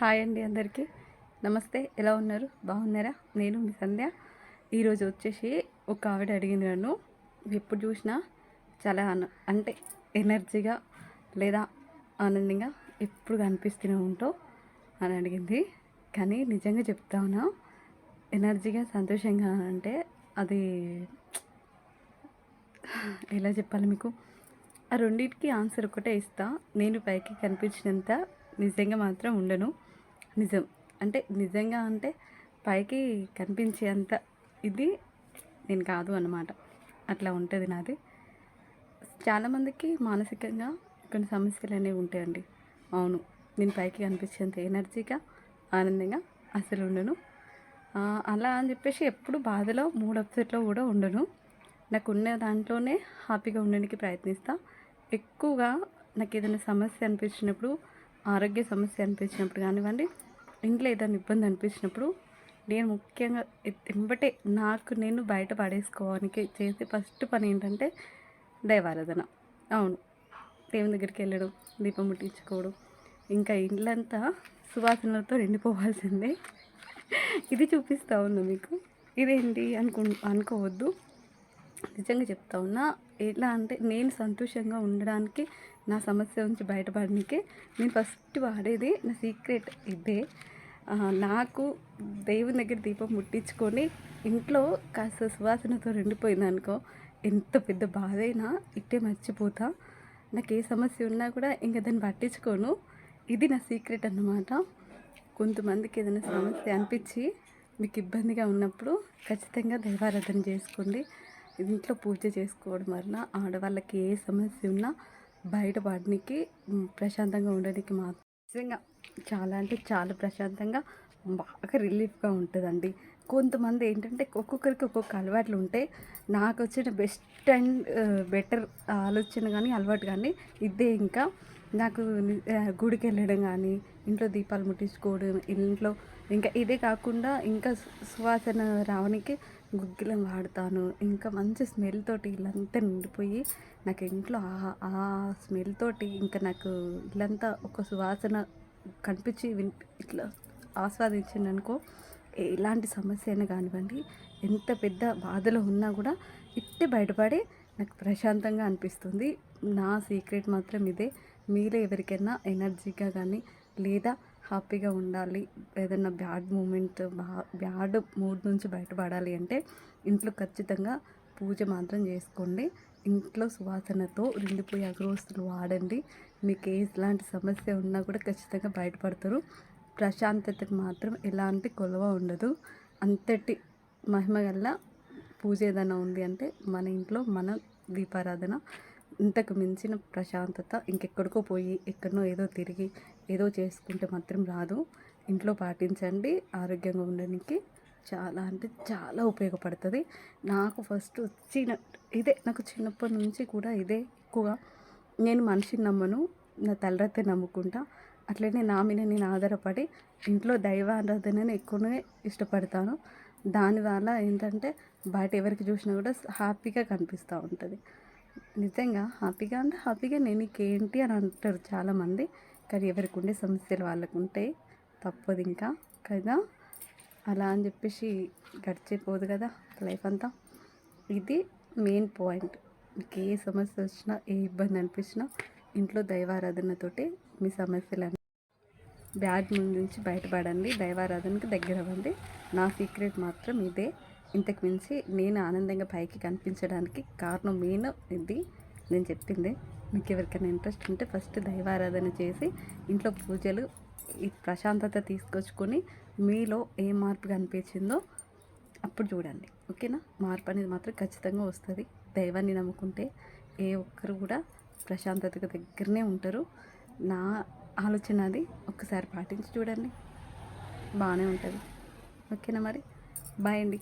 Hi అండి, అందరికీ నమస్తే. ఎలా ఉన్నారు? బాగున్నారా? నేను మీ సంధ్య. ఈరోజు వచ్చేసి ఒక ఆవిడ అడిగింది నన్ను, ఎప్పుడు చూసినా చాలా అంటే ఎనర్జీగా లేదా ఆనందంగా ఎప్పుడు కనిపిస్తూనే ఉంటావు అని అడిగింది. కానీ నిజంగా చెప్తాను, ఎనర్జీగా సంతోషంగా అంటే అది ఎలా చెప్పాలి మీకు? ఆ రెండింటికి ఆన్సర్ ఒకటే ఇస్తా. నేను పైకి కనిపించినంత నిజంగా మాత్రం ఉండను. నిజం అంటే నిజంగా అంటే పైకి కనిపించేంత ఇది నేను కాదు అన్నమాట. అట్లా ఉంటుంది నాది. చాలామందికి మానసికంగా కొన్ని సమస్యలు అనేవి ఉంటాయండి. అవును, నేను పైకి కనిపించేంత ఎనర్జీగా ఆనందంగా అసలు ఉండను. అలా అని చెప్పేసి ఎప్పుడు బాధలో మూడ్ అప్సెట్లో కూడా ఉండను. నాకు ఉన్న దాంట్లోనే హ్యాపీగా ఉండడానికి ప్రయత్నిస్తా. ఎక్కువగా నాకు ఏదైనా సమస్య అనిపించినప్పుడు, ఆరోగ్య సమస్య అనిపించినప్పుడు కానివ్వండి, ఇంట్లో ఏదైనా ఇబ్బంది అనిపించినప్పుడు నేను ముఖ్యంగా ఎంబటే నాకు నేను బయట పడేసుకోవడానికి చేసే ఫస్ట్ పని ఏంటంటే దైవారాధన. అవును, దేవుని దగ్గరికి వెళ్ళడం, దీపం ముట్టించుకోవడం, ఇంకా ఇల్లంతా సువాసనలతో నిండిపోవాల్సిందే. ఇది చూపిస్తా ఉన్నా మీకు. ఇదేంటి అనుకోవద్దు. నిజంగా చెప్తా ఉన్నా. ఎలా అంటే నేను సంతోషంగా ఉండడానికి, నా సమస్య నుంచి బయటపడడానికి నేను ఫస్ట్ వాడేది నా సీక్రెట్ ఇదే. నాకు దేవుని దగ్గర దీపం ముట్టించుకొని ఇంట్లో కాస్త సువాసనతో నిండిపోయిందనుకో, ఎంత పెద్ద బాధ అయినా ఇట్టే మర్చిపోతా. నాకు ఏ సమస్య ఉన్నా కూడా ఇంకా దాన్ని పట్టించుకోను. ఇది నా సీక్రెట్ అన్నమాట. కొంతమందికి ఏదైనా సమస్య అనిపించి మీకు ఇబ్బందిగా ఉన్నప్పుడు ఖచ్చితంగా దైవారాధన చేసుకోండి. ఇంట్లో పూజ చేసుకోవడం వలన ఆడవాళ్ళకి ఏ సమస్య ఉన్నా బయటపడడానికి, ప్రశాంతంగా ఉండడానికి మాత్రం నిజంగా చాలా అంటే చాలా ప్రశాంతంగా బాగా రిలీఫ్గా ఉంటుందండి. కొంతమంది ఏంటంటే ఒక్కొక్కరికి ఒక్కొక్క అలవాట్లు ఉంటాయి. నాకు వచ్చిన బెస్ట్ అండ్ బెటర్ ఆలోచన కానీ అలవాటు కానీ ఇదే. ఇంకా నాకు గుడికి వెళ్ళడం కానీ, ఇంట్లో దీపాలు ముట్టించుకోవడం, ఇంట్లో ఇంకా ఇదే కాకుండా ఇంకా సువాసన రావడానికి గుగ్గిలం వాడతాను. ఇంకా మంచి స్మెల్ తోటి ఇల్లంతా నిండిపోయి నాకు ఇంట్లో ఆ స్మెల్ తోటి ఇంకా నాకు ఇల్లంతా ఒక సువాసన కనిపించి ఇట్లా ఆస్వాదించిందనుకో, ఎలాంటి సమస్య అయినా కానివ్వండి, ఎంత పెద్ద బాధలో ఉన్నా కూడా ఇట్టే బయటపడి నాకు ప్రశాంతంగా అనిపిస్తుంది. నా సీక్రెట్ మాత్రం ఇదే. మీలో ఎవరికైనా ఎనర్జీగా కానీ లేదా హ్యాపీగా ఉండాలి, ఏదైనా బ్యాడ్ బ్యాడ్ మూడ్ నుంచి బయటపడాలి అంటే ఇంట్లో ఖచ్చితంగా పూజ మాత్రం చేసుకోండి. ఇంట్లో సువాసనతో నిండిపోయే అగరవస్తులు వాడండి. మీకు ఎలాంటి సమస్య ఉన్నా కూడా ఖచ్చితంగా బయటపడతారు. ప్రశాంతతకు మాత్రం ఎలాంటి కొలవ ఉండదు. అంతటి మహిమ గల పూజ ఏదైనా ఉంది అంటే మన ఇంట్లో మన దీపారాధన. ఇంతకు మించిన ప్రశాంతత ఇంకెక్కడికో పోయి ఎక్కడనో ఏదో తిరిగి ఏదో చేసుకుంటే మాత్రం రాదు. ఇంట్లో పాటించండి. ఆరోగ్యంగా ఉండడానికి చాలా అంటే చాలా ఉపయోగపడుతుంది. నాకు ఫస్ట్ వచ్చిన ఇదే, నాకు చిన్నప్పటి నుంచి కూడా ఇదే ఎక్కువగా. నేను మనిషిని నమ్మను, నా తలరాతే నమ్ముకుంటా. అట్లనే నా మీద నేను ఆధారపడి ఇంట్లో దైవారాధనని ఎక్కువనే ఇష్టపడతాను. దానివల్ల ఏంటంటే బయట ఎవరికి చూసినా కూడా హ్యాపీగా కనిపిస్తూ ఉంటుంది. నిజంగా హ్యాపీగా అంటే హ్యాపీగా నేను నీకేంటి అని అంటారు చాలామంది. కానీ ఎవరికి ఉండే సమస్యలు వాళ్ళకు ఉంటాయి, తప్పదు ఇంకా కదా. అలా అని చెప్పేసి గడిచిపోదు కదా లైఫ్ అంతా. ఇది మెయిన్ పాయింట్. మీకు ఏ సమస్య వచ్చినా, ఏ ఇబ్బంది అనిపించినా ఇంట్లో దైవారాధనతోటి మీ సమస్యలు బ్యాడ్ మూడ్ నుంచి బయటపడండి. దైవారాధనకి దగ్గర అవ్వండి. నా సీక్రెట్ మాత్రం ఇదే. ఇంతకు మించి నేను ఆనందంగా పైకి కనిపించడానికి కారణం మెయిన్ ఇది నేను చెప్పిందే. మీకు ఎవరికైనా ఇంట్రెస్ట్ ఉంటే ఫస్ట్ దైవారాధన చేసి ఇంట్లో పూజలు ఈ ప్రశాంతత తీసుకొచ్చుకొని మీలో ఏ మార్పు కనిపించిందో అప్పుడు చూడండి. ఓకేనా? మార్పు అనేది మాత్రం ఖచ్చితంగా వస్తుంది. దైవాన్ని నమ్ముకుంటే ఏ ఒక్కరు కూడా ప్రశాంతతకు దగ్గరనే ఉంటారు. నా ఆలోచన అది. ఒక్కసారి పాటించి చూడండి, బాగానే ఉంటుంది. ఓకేనా? మరి బాయ్ అండి.